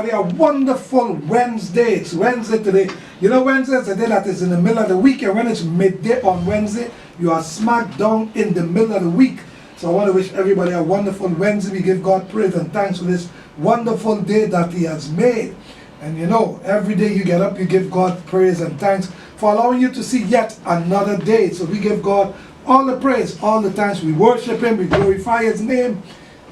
A wonderful Wednesday. It's Wednesday today. You know, Wednesday is the day that is in the middle of the week, and when it's midday on Wednesday, you are smack down in the middle of the week. So I want to wish everybody a wonderful Wednesday. We give God praise and thanks for this wonderful day that He has made. And you know, every day you get up, you give God praise and thanks for allowing you to see yet another day. So we give God all the praise, all the thanks. We worship Him, we glorify His name.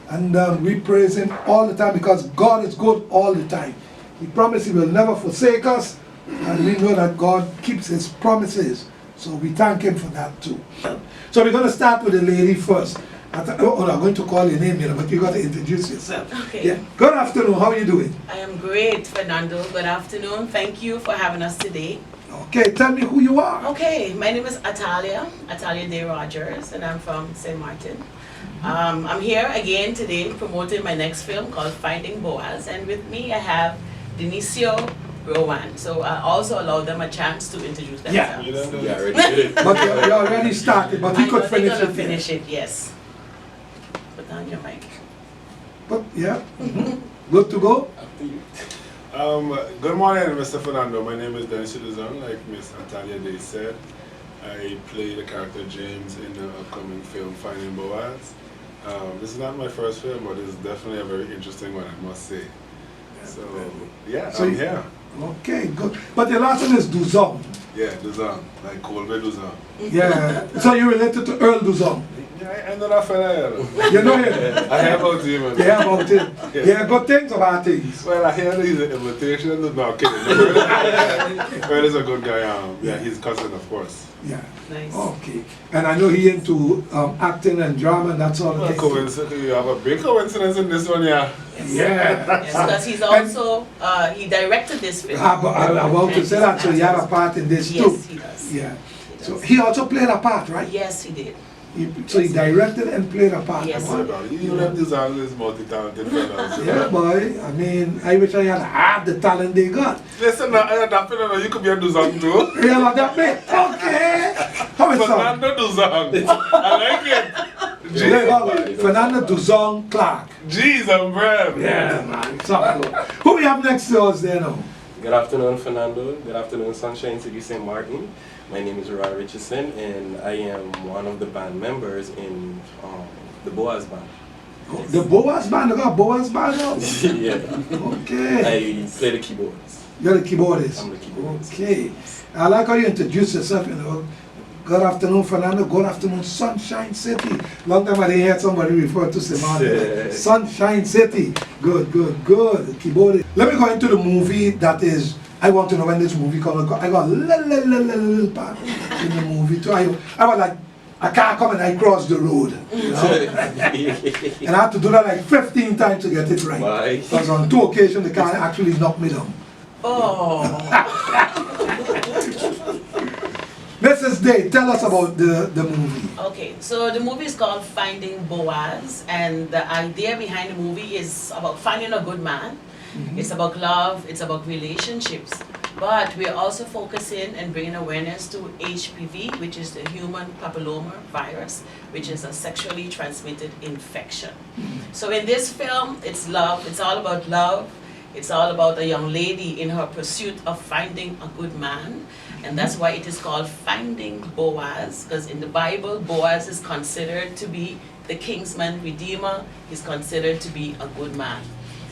And we praise Him all the time because God is good all the time. He promised He will never forsake us, and we know that God keeps His promises. So we thank Him for that too. So we're going to start with the lady first. I'm going to call your name, but you got to introduce yourself. Okay. Yeah. Good afternoon. How are you doing? I am great, Fernando. Good afternoon. Thank you for having us today. Okay. Tell me who you are. Okay. My name is Atahlia Daye-Rogers, and I'm from St. Martin. I'm here again today promoting my next film called Finding BOAZ, and with me I have Denisio, Rowan. So I also allow them a chance to introduce themselves. Yeah. You don't know. Yeah, already did it. But you already started, but he could finish it. Finish it, yes. Put down your mic. But yeah, good to go. After you. Good morning, Mr. Fernando. My name is Denisio Duzong, like Miss Atahlia Day said. I play the character James in the upcoming film Finding BOAZ. This is not my first film, but it's definitely a very interesting one, I must say. So, yeah, So I'm here. Okay, good. But your last name is Duzong. Yeah, Duzong, like Colby Duzong. Yeah. So you're related to Earl Duzong. Yeah, I know that fella. You know him? I hear about him. Man. Yeah, about him. Yeah, good things or bad things? Well, I hear his invitation. No, I'm kidding. Earl is a good guy. Yeah, his cousin, of course. Yeah. Nice. Okay. And I know he into acting and drama and that sort of Well, thing. coincidence, you have a big coincidence in this one, yeah. Yes. Yeah. Yes, because he's also, he directed this film. I want to say that, so he had a part in this too. Yes, he does. Yeah. He does. So he also played a part, right? Yes, he did. So he directed and played a part. Yes. You know, these are these multi-talented fellows. Yeah, boy. I mean, I wish I had half the talent they got. Listen, you could be a Duzong too. Yeah, that bit. Okay. How is that? Fernando Duzong. I like it. Fernando Duzong Clarke. Jeez, I'm brave. Yeah, man. So good. Who we have next to us there now? Good afternoon, Fernando. Good afternoon, Sunshine City, St. Martin. My name is Richardson, and I am one of the band members in the BOAZ band. Yes. The BOAZ band? You got BOAZ band now? Yeah. Okay. I play the keyboards. You're the keyboardist? I'm the keyboardist. Okay. I like how you introduce yourself, you know. Good afternoon, Fernando. Good afternoon, Sunshine City. Long time I didn't hear somebody refer to St. Martin. Sunshine City. Good, good, good. Keyboardist. Let me go into the movie that is. I want to know when this movie comes. I got a little part in the movie too. I was like, I can't come and I cross the road. You know? And I had to do that like 15 times to get it right. Why? Because on 2 occasions the car actually knocked me down. Oh. Mrs. Day, tell us about the movie. Okay, so the movie is called Finding BOAZ, and the idea behind the movie is about finding a good man. It's about love, it's about relationships, but we're also focusing and bringing awareness to HPV, which is the human papilloma virus, which is a sexually transmitted infection. So in this film, it's love, it's all about love, it's all about a young lady in her pursuit of finding a good man, and that's why it is called Finding BOAZ, because in the Bible, BOAZ is considered to be the kinsman redeemer, he's considered to be a good man.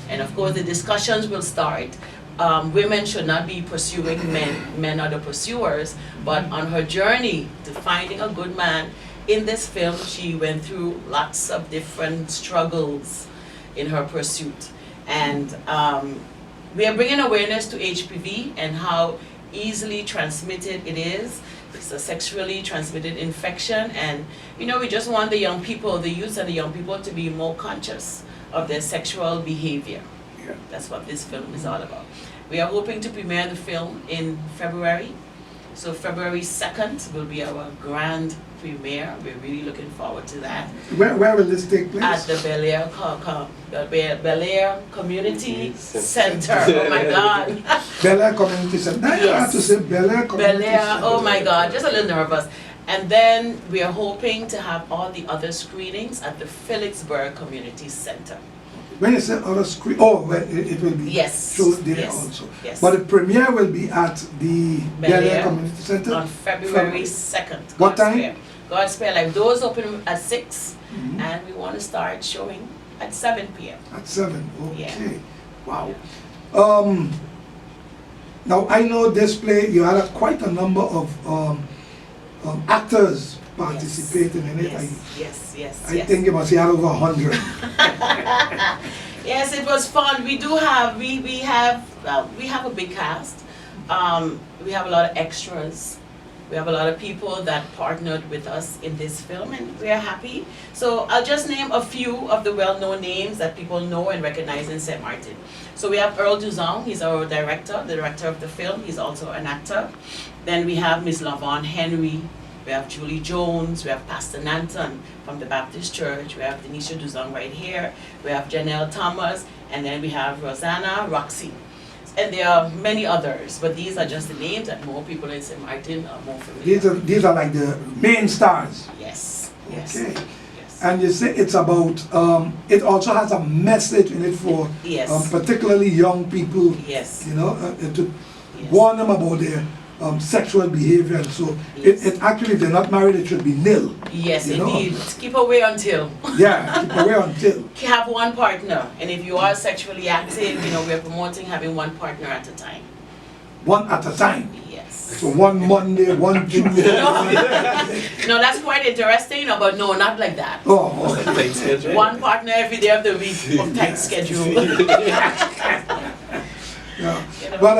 And of course, the discussions will start. Women should not be pursuing men, men are the pursuers. But on her journey to finding a good man, in this film, she went through lots of different struggles in her pursuit. And we are bringing awareness to HPV and how easily transmitted it is. It's a sexually transmitted infection. And, you know, we just want the young people, the youth and the young people to be more conscious of their sexual behavior. Yeah. That's what this film is all about. We are hoping to premiere the film in February. So February 2nd will be our grand premiere. We're really looking forward to that. Where will this take place? At the Bel Air Community Center. Oh my God. Bel Air Community Center. Now you have to say Bel Air Community Bel Air, Center. oh my God, just a little nervous. And then we are hoping to have all the other screenings at the Phillipsburg Community Center. When you say other screen, oh, well, it will be Yes. shown there Yes. also. Yes. But the premiere will be at the Bel Dey R Air Community Center on February 2nd. What God's time? Spare. God's Spare. Like doors open at 6, Mhm. and we want to start showing at 7 p.m. At 7. Okay. Yeah. Wow. Now I know this play. You had quite a number of actors participating in it. Yes. I think you must have over 100. Yes, it was fun. We do have we have a big cast. We have a lot of extras. We have a lot of people that partnered with us in this film, and we are happy. So I'll just name a few of the well-known names that people know and recognize in St. Martin. So we have Earl Duzong. He's our director, the director of the film. He's also an actor. Then we have Miss Lavon Henry. We have Julie Jones. We have Pastor Nanton from the Baptist Church. We have Denisio Duzong right here. We have Janelle Thomas, and then we have Rosanna Roxy. And there are many others, but these are just the names that more people in St. Martin are more familiar. These are like the main stars. Yes. Okay. Yes. And you say it's about, it also has a message in it for Yes. particularly young people, Yes. you know, to Yes. warn them about their sexual behavior. And so Yes. it actually, if they're not married, it should be nil. Yes, you know? indeed. Keep away until. Yeah, keep away until. Have one partner, and if you are sexually active, you know, we're promoting having one partner at a time. One at a time. Yes. So one Monday, one Tuesday. No, that's quite interesting, you know, but no, not like that. Oh, okay. Tight schedule. One partner every day of the week of tight schedule. Yeah. You know? But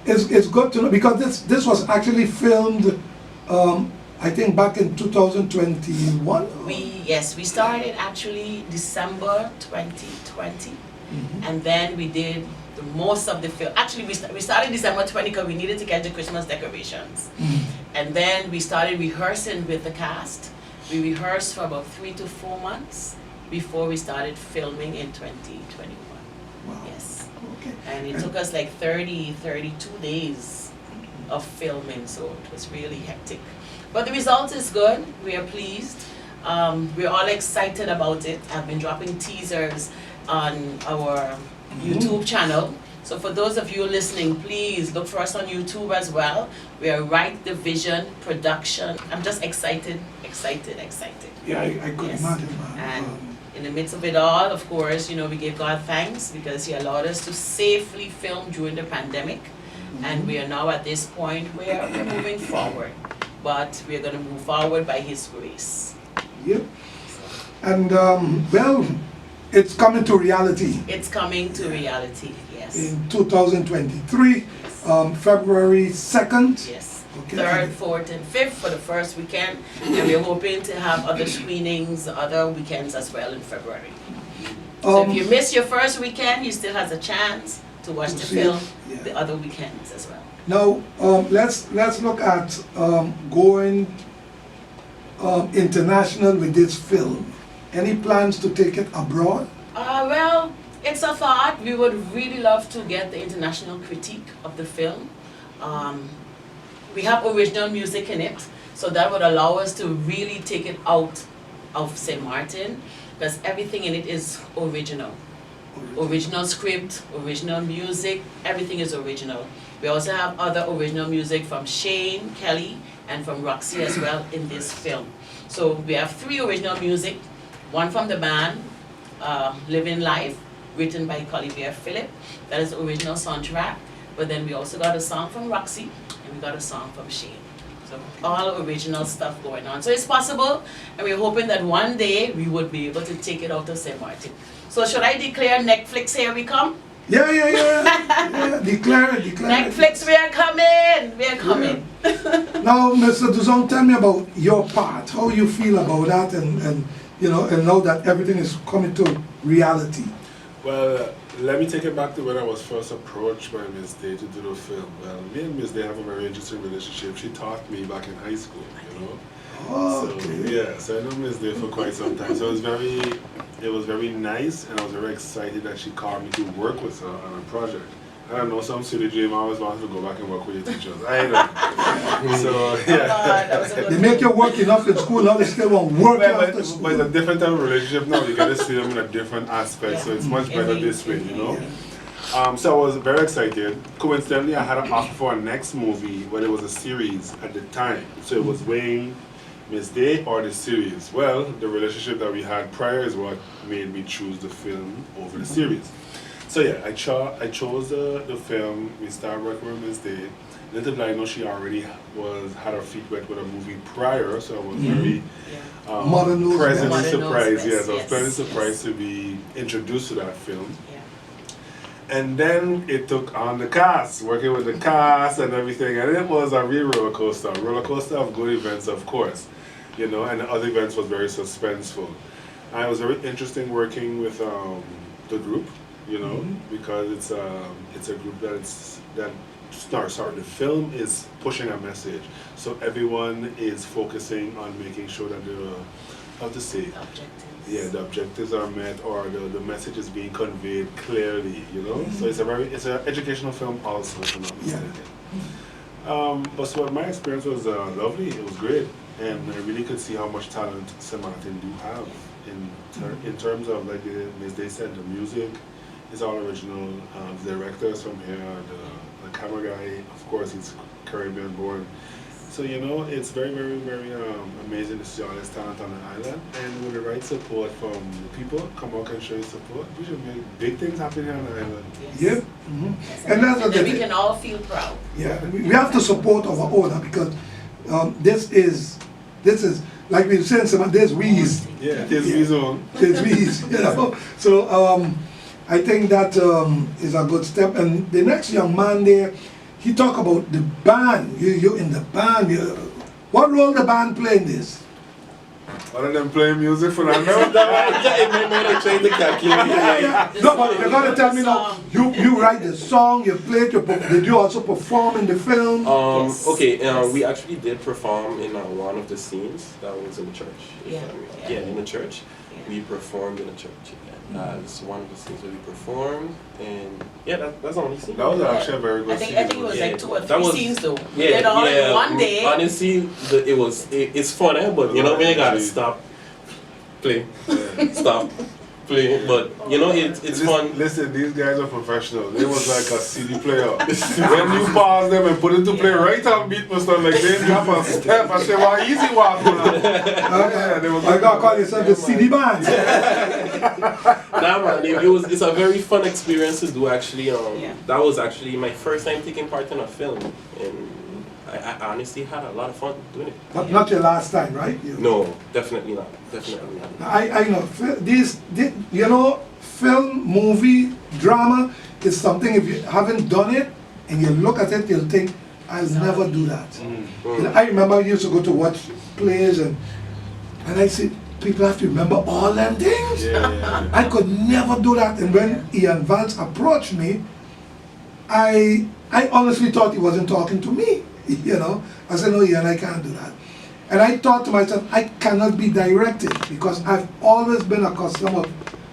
it's good to know because this was actually filmed, I think back in 2021. We started actually December 2020, and then we did the most of the film. Actually, we started December 20 because we needed to get the Christmas decorations, and then we started rehearsing with the cast. We rehearsed for about 3 to 4 months before we started filming in 2021. Wow. Yes, Okay. and it took us like 32 days of filming, so it was really hectic. But the result is good. We are pleased. We're all excited about it. I've been dropping teasers on our YouTube channel. So for those of you listening, please look for us on YouTube as well. We are Right Division Production. I'm just excited. Yeah, I could Yes. imagine, man. And in the midst of it all, of course, you know, we give God thanks because He allowed us to safely film during the pandemic. And we are now at this point where we're moving forward. But we're going to move forward by His grace. Yep. And well, it's coming to reality It's coming to reality, yes. in 2023, February 2nd. Yes. Okay. 3rd, 4th, and 5th for the first weekend. And we're hoping to have other screenings, other weekends as well in February. So if you miss your first weekend, you still have a chance to watch the see it, film yeah. the other weekends as well. Now, let's look at going international with this film. Any plans to take it abroad? Well, it's a thought. We would really love to get the international critique of the film. We have original music in it, so that would allow us to really take it out of St. Martin, because everything in it is original. Original script, original music, everything is original. We also have other original music from Shane, Kelly, and from Roxy as well in this film. So we have 3 original music, one from the band, Living Life, written by Collier Phillip, that is the original soundtrack, but then we also got a song from Roxy, and we got a song from Shane. So all original stuff going on. So it's possible, and we're hoping that one day we would be able to take it out of St. Martin. So should I declare Netflix, here we come? Yeah. Yeah, declare it. Netflix, we are coming. Now, Mr. Duzong, tell me about your part. How you feel about that, and you know, and now that everything is coming to reality. Well, let me take it back to when I was first approached by Miss Day to do the film. Well, me and Miss Day have a very interesting relationship. She taught me back in high school, you know. Okay. So I know Miss Day for quite some time. So it was very nice, and I was very excited that she called me to work with her on a project. I don't know, some silly dream. I always wanted to go back and work with your teachers. I know. So, yeah. They make you work enough in school, now they still want work after school. But it's a different type of relationship now. You get to see them in a different aspect, so it's much better this way, you know? So I was very excited. Coincidentally, I had an offer for a next movie, but it was a series at the time. So it was weighing Miss Dey or the series. Well, the relationship that we had prior is what made me choose the film over the series. So yeah, I chose the film. We started working with Miss Dey. Little did I know she already had her feet wet with a movie prior, so I was very pleasantly surprised. Yes, I was pleasantly surprised to be introduced to that film. And then it took on the cast, working with the cast and everything, and it was a real roller coaster of good events, of course, you know, and the other events was very suspenseful. And it was very interesting working with the group, you know, because it's a group the film is pushing a message, so everyone is focusing on making sure that the objectives are met, or the message is being conveyed clearly, you know. So it's an educational film also, if I'm not mistaken. But so my experience was lovely. It was great, and I really could see how much talent St. Martin do have in terms of, like Ms. Dey said, the music is all original. The directors from here, the camera guy, of course, he's Caribbean born. So, you know, it's very, very, very amazing to see all this talent on the island. And with the right support from the people, come out and show you support, we should make big things happen here on the island. Yep. And that's what we can all feel proud. Yeah, we have to support our owner, because this is like we were saying, there's we's. Yeah, there's we's on. There's we's, you know. So I think that is a good step. And the next young man there, he talk about the band. You're in the band. What role the band play in this? Other than playing music, Fernando? In my mind, I tried to calculate. No, but you're gonna tell me now. You write the song, you play it. Did you also perform in the film? Yes. Okay. We actually did perform in one of the scenes that was in the church. In the church. We performed in the church. That's one of the scenes where we performed, and that's the only scene. That was actually a very good scene. I think it was like 2 or 3 scenes though. One day. Honestly, it's fun, but you know, when you gotta stop, play, stop, play. But you know, it's fun. Listen, these guys are professionals. They was like a CD player. When you pause them and put it to play right on beat, Mr. Like they drop a step. I say, "Wow, easy walk, man." I gotta call yourself the CD band. Nah, man, it's a very fun experience to do. Actually, that was actually my first time taking part in a film, and I honestly had a lot of fun doing it. Not your last time, right? No, definitely not. Definitely not. I know, film, movie, drama is something, if you haven't done it and you look at it, you'll think, I'll never do that. You know, I remember I used to go to watch plays, and I said, people have to remember all them things. I could never do that. And when Ian Vance approached me, I honestly thought he wasn't talking to me. You know, I said, no, Ian, I can't do that. And I thought to myself, I cannot be directed, because I've always been accustomed of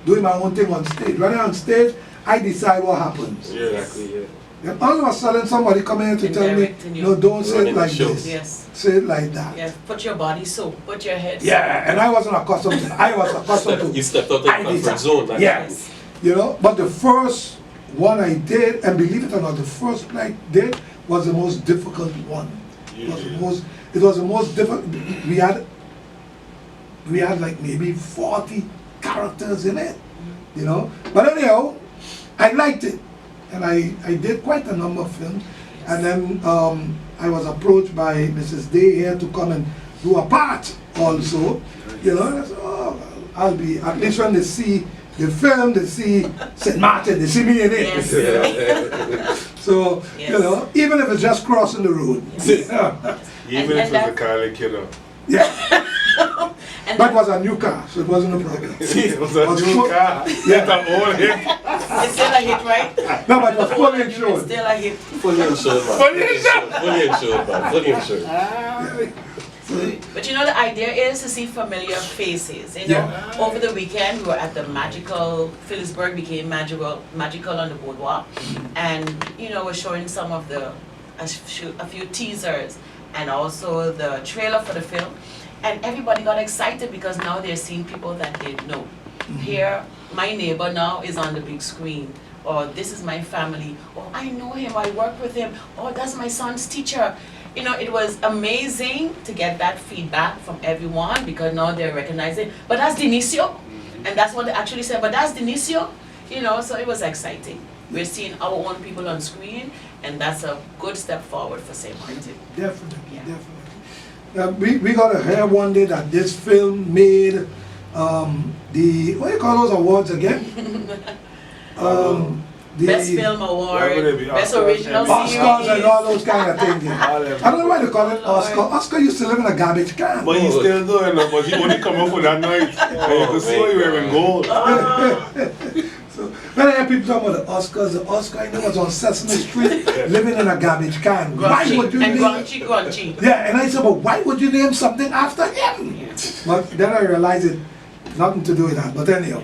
doing my own thing on stage. When I'm on stage, I decide what happens. Exactly, And all of a sudden, somebody come in to tell me, no, don't say it like this. Yes. Say it like that. Yeah, put your body so, put your head so. Yeah, and I wasn't accustomed to that. I was accustomed to. You stepped out of the comfort zone. Yes. You know, but the first one I did, and believe it or not, the first play I did was the most difficult one. It was the most difficult. We had like maybe 40 characters in it, you know. But anyhow, I liked it, and I did quite a number of films. And then I was approached by Mrs. Dey here to come and do a part also, you know. And I said, oh, I'll be, at least when they see the film, they see St. Martin, they see me in it. Yes. So, you know, even if it's just crossing the road. Even if it's a car killer. Yeah. But it was a new car, so it wasn't a problem. It was a new car. Yeah. It's an old hit. It's still a hit, right? No, but it was fully insured. It's still a hit. Fully insured, man. Fully insured, man. Fully insured. But you know, the idea is to see familiar faces. You know, over the weekend we were at the magical, Phillipsburg became magical on the boardwalk, and you know, we're showing some of a few teasers and also the trailer for the film, and everybody got excited because now they're seeing people that they know. Here, my neighbor now is on the big screen. Or this is my family. Oh, I know him, I work with him. Oh, that's my son's teacher. You know, it was amazing to get that feedback from everyone because now they're recognizing, but that's Denisio. And that's what they actually said, but that's Denisio. You know, so it was exciting. We're seeing our own people on screen, and that's a good step forward for St. Martin. Definitely, definitely. We got to hear one day that this film made the, what do you call those awards again? The Best Film Award, Best Original Series. Oscars and all those kind of things. I don't know why they call it Oscar. Oscar used to live in a garbage can. But he's still doing it, but he only come up for that night. And you can see why he wearing gold. So when I hear people talking about the Oscar I know was on Sesame Street living in a garbage can. Why would you name Grunchy. Yeah, and I said, but why would you name something after him? But then I realized it nothing to do with that. But anyhow.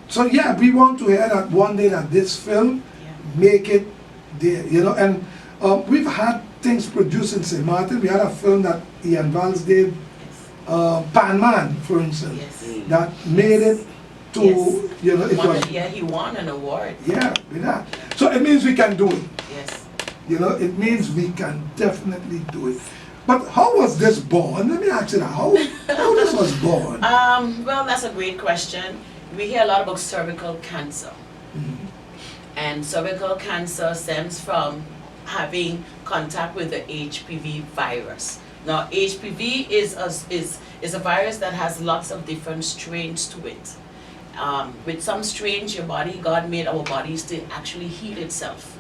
So yeah, we want to hear that one day that this film make it there, you know, and we've had things produced in St. Martin. We had a film that Ian Valls did, Pan Man, for instance, that made it to, you know, it was... Yeah, he won an award. Yeah, with that. So it means we can do it. Yes. You know, it means we can definitely do it. But how was this born? Let me ask you that. How this was born? Well, that's a great question. We hear a lot about cervical cancer. And cervical cancer stems from having contact with the HPV virus. Now, HPV is a virus that has lots of different strains to it. With some strains, God made our bodies to actually heal itself.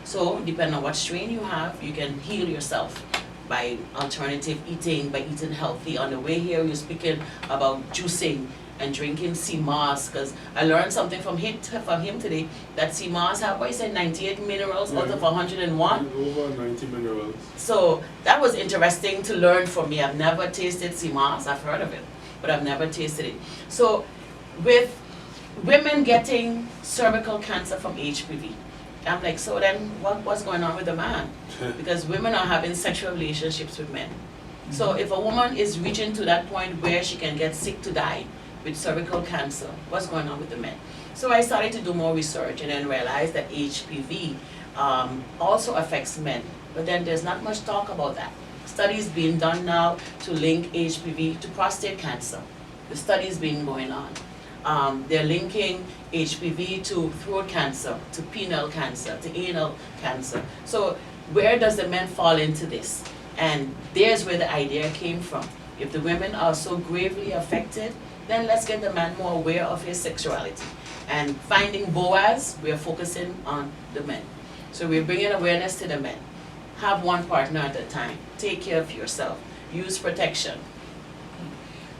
So, depending on what strain you have, you can heal yourself by alternative eating, by eating healthy. On the way here, we're speaking about juicing and drinking sea moss, because I learned something from him today, that sea moss have, what you said, 98 minerals out of 101? Over 90 minerals. So that was interesting to learn for me. I've never tasted sea moss, I've heard of it, but I've never tasted it. So with women getting cervical cancer from HPV, I'm like, so then what's going on with the man? Because women are having sexual relationships with men. So if a woman is reaching to that point where she can get sick to die with cervical cancer, what's going on with the men? So I started to do more research and then realized that HPV also affects men, but then there's not much talk about that. Studies being done now to link HPV to prostate cancer. The studies been going on. They're linking HPV to throat cancer, to penile cancer, to anal cancer. So where does the men fall into this? And there's where the idea came from. If the women are so gravely affected, then let's get the man more aware of his sexuality. And finding BOAZ, we're focusing on the men. So we're bringing awareness to the men. Have one partner at a time. Take care of yourself. Use protection.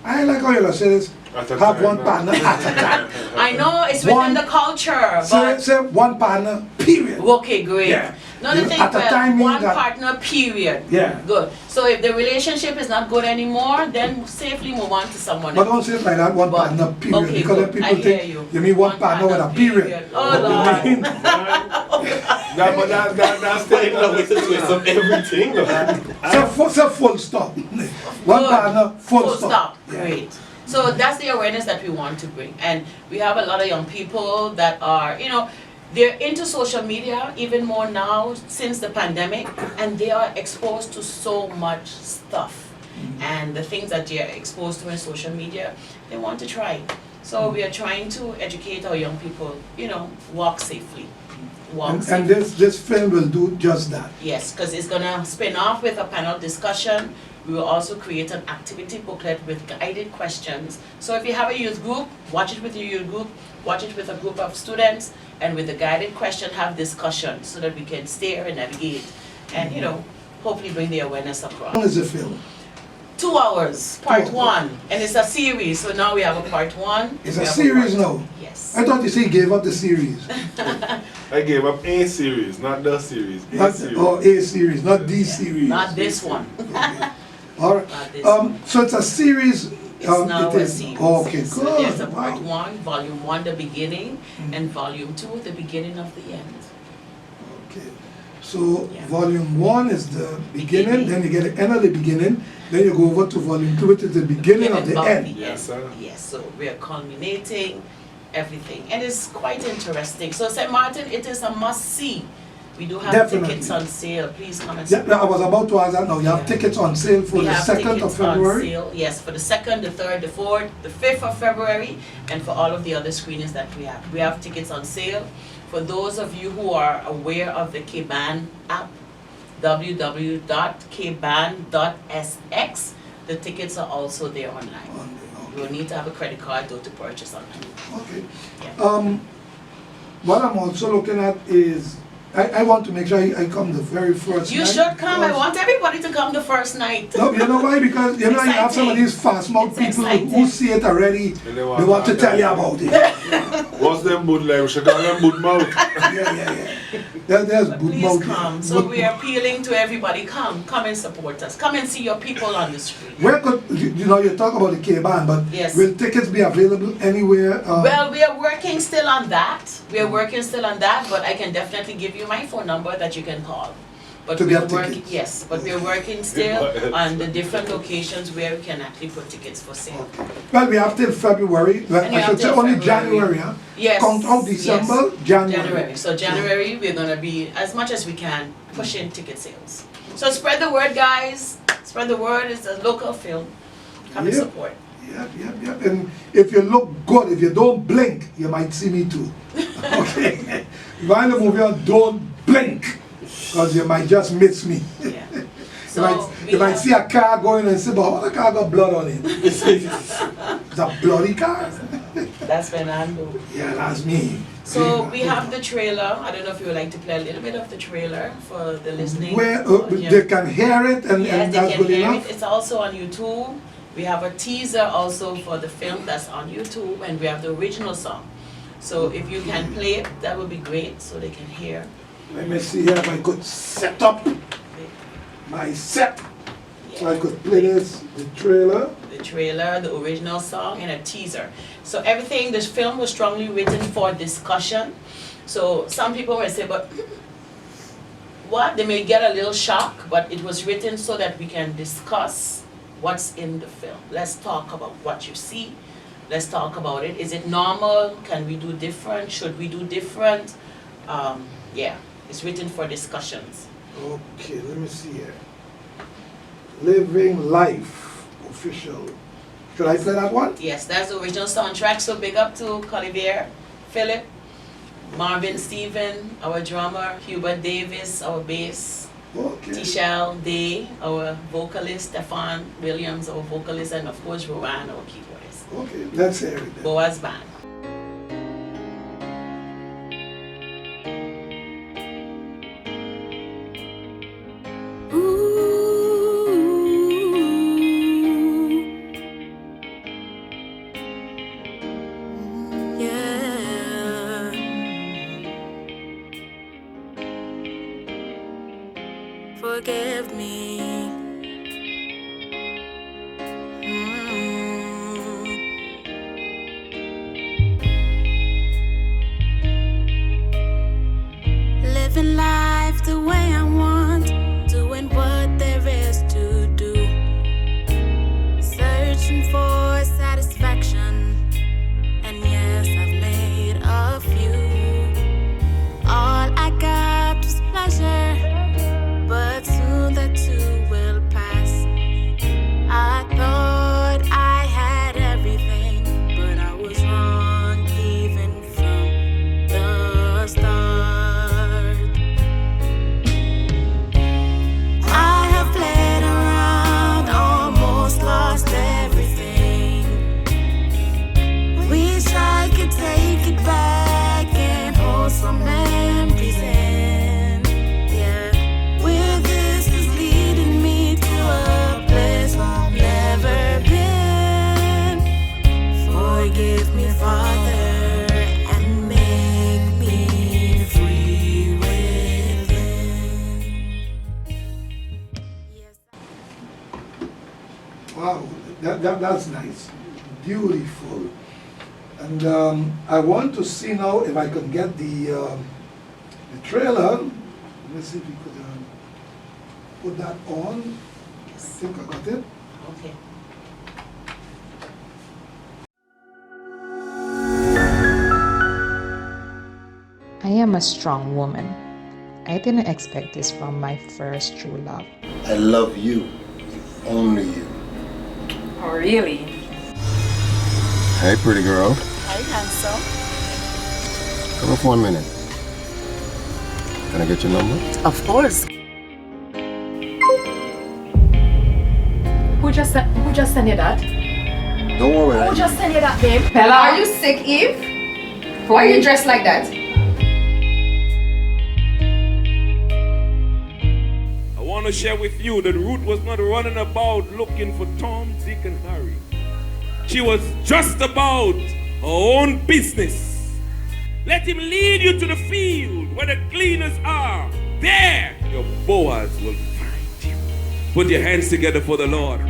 I like how you say this. Have one partner at a time. I know it's within the culture, but say one partner, period. Okay, great. Yeah. Another thing, one partner, period. Yeah. Good. So if the relationship is not good anymore, then safely move on to someone But else. don't say it like that, one partner, period. Okay, because good. then I people hear think you. mean one partner with a period. Oh, Lord. That's Taking away the twist of everything. Say full stop. One partner, full stop. Yeah. Great. So that's the awareness that we want to bring. And we have a lot of young people that are, you know, they're into social media even more now since the pandemic, and they are exposed to so much stuff. And the things that they're exposed to in social media, they want to try. So we are trying to educate our young people, you know, walk safely. And this film will do just that. Yes, because it's going to spin off with a panel discussion. We will also create an activity booklet with guided questions. So if you have a youth group, watch it with your youth group, watch it with a group of students, and with the guided question, have discussion so that we can steer and navigate and, you know, hopefully bring the awareness across. How long is the film? 2 hours, part 1. And it's a series, so now we have a part 1. It's a series now? Yes. I thought you said you gave up the series. I gave up a series, not the series. A series, not the series. Not this one. Okay. All So it's a series. It's now it a is. series. Okay, So good. there's a part Wow. 1, volume 1, the beginning, and volume 2, the beginning of the end. Okay. So Yeah. volume 1 is the beginning, Beginning. then you get the end of the beginning, then you go over to volume 2, which is the beginning of the end. Yes, sir. Yes, so we are culminating everything. And it's quite interesting. So St. Martin, it is a must-see. We do have Definitely. tickets on sale. Please come and Yeah, support. I was about to ask that now. You have Yeah. tickets on sale for We the have 2nd of tickets on February? sale, yes, for the 2nd, the 3rd, the 4th, the 5th of February, and for all of the other screenings that we have. We have tickets on sale. For those of you who are aware of the KBAN app, www.kban.sx, the tickets are also there online. You will need to have a credit card though to purchase online. Okay. Yeah. What I'm also looking at is, I want to make sure I come the very first You night. should come. I because- want everybody to come the first night. No, you know why? Because you know you have some of these fast mouth It's people exciting. who see it already. They want to tell you about it. What's them boot like? We should call them boot mouth. Yeah. There's good Please mouth. come. So we are appealing to everybody. Come and support us. Come and see your people on the screen. Where could you know you talk about the K-Band, but Yes. will tickets be available anywhere? Well, we are working still on that. We are working still on that, but I can definitely give you my phone number that you can call. But To we get are working, tickets. yes, but we are working still on the different locations where we can actually put tickets for sale. Well, we have till February. Well, And you I have should say till only February. January, huh? Yes. Count out December, yes. January. So January, we're gonna be, as much as we can, pushing ticket sales. So spread the word, guys. Spread the word. It's a local film. Come and Yep. support. Yep. And if you look good, if you don't blink, you might see me too. Okay? If I in the movie, don't blink, because you might just miss me. Yeah. You might see a car going and say, but the car got blood on it. It's a bloody car. That's Fernando. Yeah, that's me. So we have the trailer. I don't know if you would like to play a little bit of the trailer for the listening. Where audience. they can hear it and Yes, that's they can good hear enough. it. It's also on YouTube. We have a teaser also for the film that's on YouTube, and we have the original song. So if you can play it, that would be great, so they can hear. Let me see here if I could set up my set. So I could play this, the trailer. The trailer, the original song, and a teaser. So everything, this film was strongly written for discussion. So some people may say, but what? They may get a little shock, but it was written so that we can discuss what's in the film. Let's talk about what you see. Let's talk about it. Is it normal? Can we do different? Should we do different? Yeah, it's written for discussions. Okay, let me see here. Living Life official. Should I play that one? Yes, that's the original soundtrack. So big up to Colivier, Philip, Marvin Stephen, our drummer, Hubert Davis, our bass, Okay. Tishel Day, our vocalist, Stefan Williams, our vocalist, and of course Rowan, our keyboardist. Okay, let's hear it then. BOAZ Band. Forgive me. Living life the way I want, doing what there is to do, searching for satisfaction, and yes, I've made a few. All I got was pleasure, but soon that too will pass. I thought I had everything, but I was wrong even from the start. That's nice. Beautiful. And I want to see now if I can get the trailer. Let's see if we could put that on. I think I got it. Okay. I am a strong woman. I didn't expect this from my first true love. I love you, only you. Oh, really? Hey, pretty girl. Hi, handsome. Come up for 1 minute. Can I get your number? Of course. Who just sent you that? Don't worry. Who just sent you that, babe? Bella? Are you sick, Eve? Why are you dressed like that? I want to share with you that Ruth was not running about looking for Tom, Dick, and Harry. She was just about her own business. Let him lead you to the field where the gleaners are. There, your BOAZ will find you. Put your hands together for the Lord.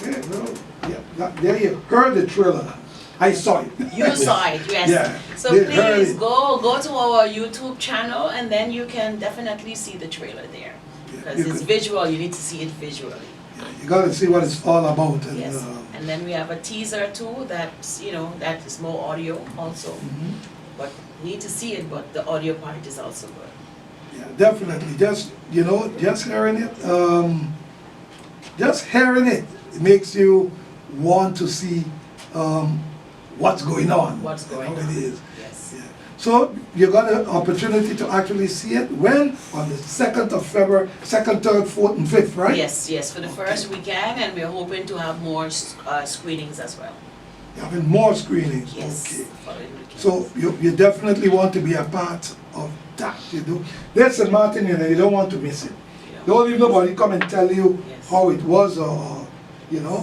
Okay, well, yeah, there you heard the trailer. I saw it. You saw it, yes. Yeah, So they heard please it. go to our YouTube channel, and then you can definitely see the trailer there. Because you it's could- visual, you need to see it visually. You got to see what it's all about. And, Yes. And then we have a teaser too that's, that is more audio also. But we need to see it, but the audio part is also good. yeah, definitely. Just hearing it makes you want to see what's going on. What's going how on. it is. Yes. Yeah. So you got an opportunity to actually see it when? On the 2nd of February, 2nd, 3rd, 4th, and 5th, right? Yes, for the first weekend, and we're hoping to have more screenings as well. You're having more screenings. Yes. Okay. Following weekend. So you definitely want to be a part of that. You do. There's St. Martin, you don't want to miss it. Don't leave nobody come and tell you Yes. how it was or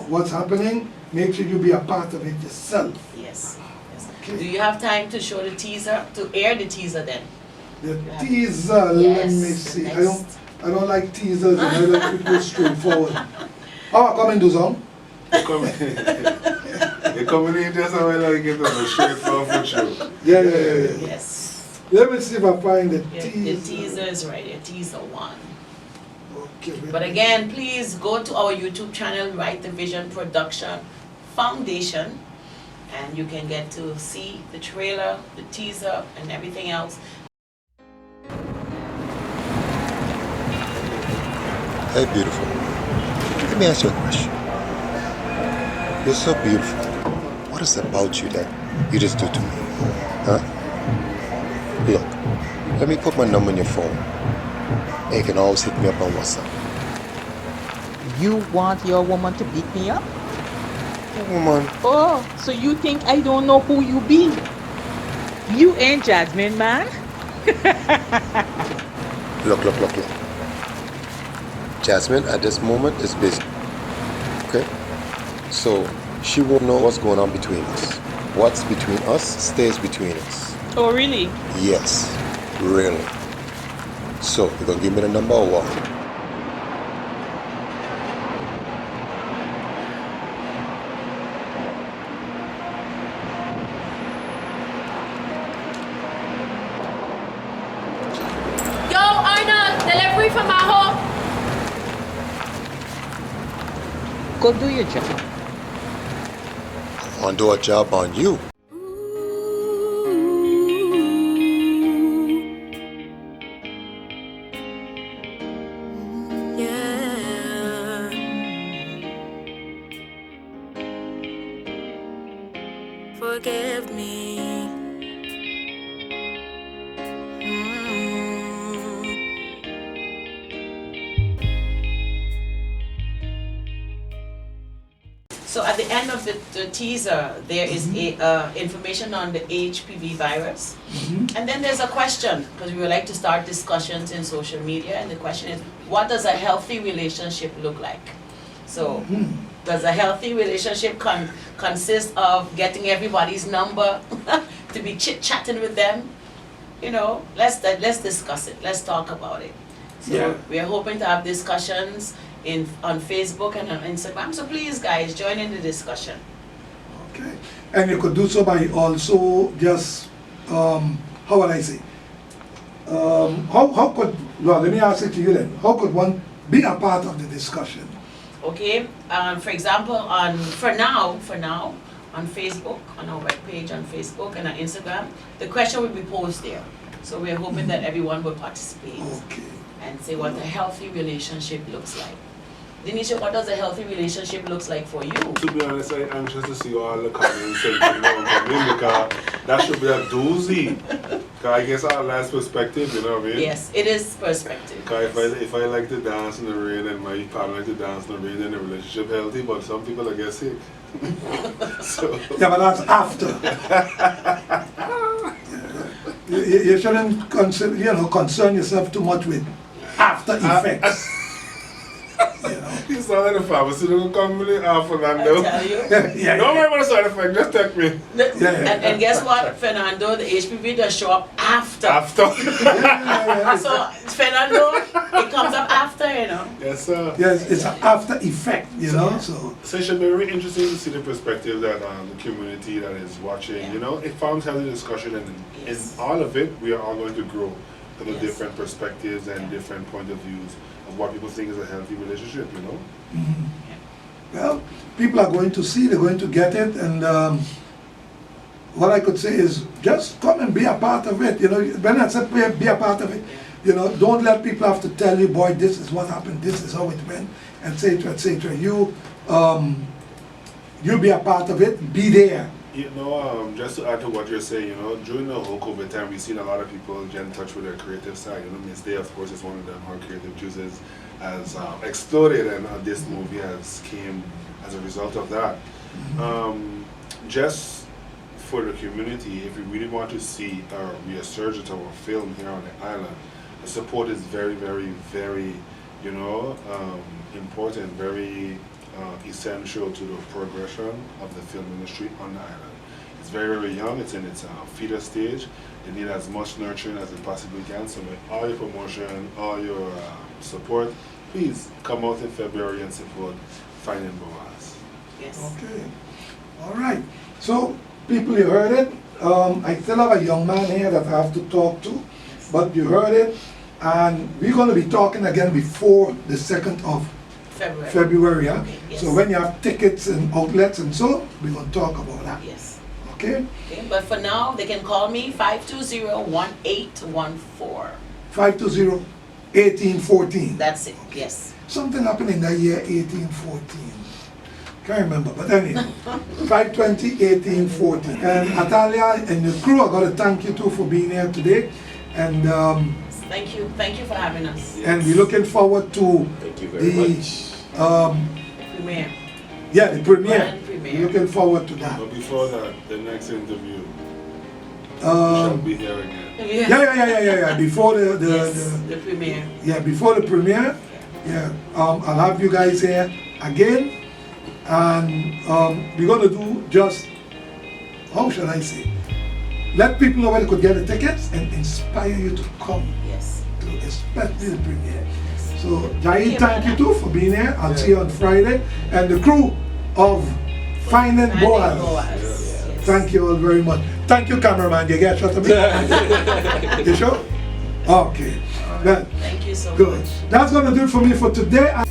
what's happening. Make sure you be a part of it yourself. Yes. Okay. Do you have time to show the teaser, to air the teaser then? The Yeah. teaser, Yes, let me the see. next. I don't like teasers, I like to go straight forward. How come in Duzong? You come in just a while I get on a straight forward show. Yeah. Yes. Let me see if I find the Yeah, teaser. the teaser is right here, teaser 1. Okay, wait But a minute. again, please go to our YouTube channel, Write the Vision Production Foundation, and you can get to see the trailer, the teaser, and everything else. Hey, beautiful. Let me ask you a question. You're so beautiful. What is it about you that you just do to me? Huh? Look, let me put my number on your phone. And you can always hit me up on WhatsApp. You want your woman to beat me up? Woman, Oh, so you think I don't know who you be? You ain't Jasmine, man. look. Jasmine at this moment is busy. Okay? So she won't know what's going on between us. What's between us stays between us. Oh, really? Yes, really. So you gonna give me the number or what? Yo, Arnold, delivery from Maho. Go do your job. I wanna do a job on you. Yeah. Forgive me. So at the end of the teaser, there is information on the HPV virus. And then there's a question, because we would like to start discussions in social media, and the question is, what does a healthy relationship look like? So, does a healthy relationship consist of getting everybody's number, to be chit-chatting with them, you know, let's discuss it. Let's talk about it. So we are hoping to have discussions on Facebook and on Instagram. So please, guys, join in the discussion. Okay. And you could do so by also just, how would I say? How could, well, let me ask it to you then. How could one be a part of the discussion? Okay, for example, for now, on Facebook, on our webpage on Facebook and on Instagram, the question will be posed there. So we're hoping that everyone will participate and say what a healthy relationship looks like. Denisio, what does a healthy relationship looks like for you? To be honest, I'm anxious to see all the comments and because that should be a doozy. Because I guess our last perspective, you know what I mean? Yes, it is perspective. Because if I like to dance in the rain and my partner like to dance in the rain, then the relationship healthy, but some people I guess sick. So. Yeah, but that's after. You shouldn't concern yourself too much with after effects. You saw that in the pharmaceutical company, Fernando. I tell you. Don't worry about the side effect, just take me. And guess what, Fernando, the HPV does show up after. So, Fernando, it comes up after, you know. Yes, sir. Yes, it's an after effect, you know. So it should be very interesting to see the perspective that the community that is watching, you know, it forms healthy discussion, and in all of it, we are all going to grow to the different perspectives and different point of views of what people think is a healthy relationship, you know? Well, people are going to see, they're going to get it, and what I could say is just come and be a part of it. You know, when I said be a part of it, you know, don't let people have to tell you, boy, this is what happened, this is how it went, etc., etc. You be a part of it, be there. You know, just to add to what you're saying, you know, during the whole COVID time, we've seen a lot of people get in touch with their creative side. You know, Miss Day, of course, is one of them. Her creative juices has exploded, and this movie has came as a result of that. Just for the community, if we really want to see a resurgence of our film here on the island, the support is very, very, very, you know, important, very essential to the progression of the film industry on the island. It's very, very young, it's in its feeder stage. It needs as much nurturing as it possibly can, so with all your promotion, all your support, please come out in February and support Finding BOAZ. Yes. Okay. All right. So, people, you heard it. I still have a young man here that I have to talk to, but you heard it, and we're going to be talking again before the 2nd of February, yeah? Okay, yes. So when you have tickets and outlets and so, we're going to talk about that. Yes. Okay? Okay, but for now, they can call me 520-1814. 520-1814. That's it, yes. Something happened in the year 1814. Can't remember, but anyway. 520-1814. And Atahlia and the crew, I got to thank you too for being here today. And thank you for having us. And we're looking forward to the premiere. Yeah, the premiere. Grand premiere. We're looking forward to that. But before that, the next interview, we shall be here again. Yeah. Before the premiere. Yeah, before the premiere. Yeah, I'll have you guys here again, and we're gonna do just, how shall I say? Let people know where they could get the tickets and inspire you to come. Yes. To especially the premiere. So, Daye, thank you too for being here. I'll see you on Friday. And the crew of Finding BOAZ. Yes. Thank you all very much. Thank you, cameraman. You get a shot of me? You sure? Okay. Well, thank you so good. much. That's going to do it for me for today.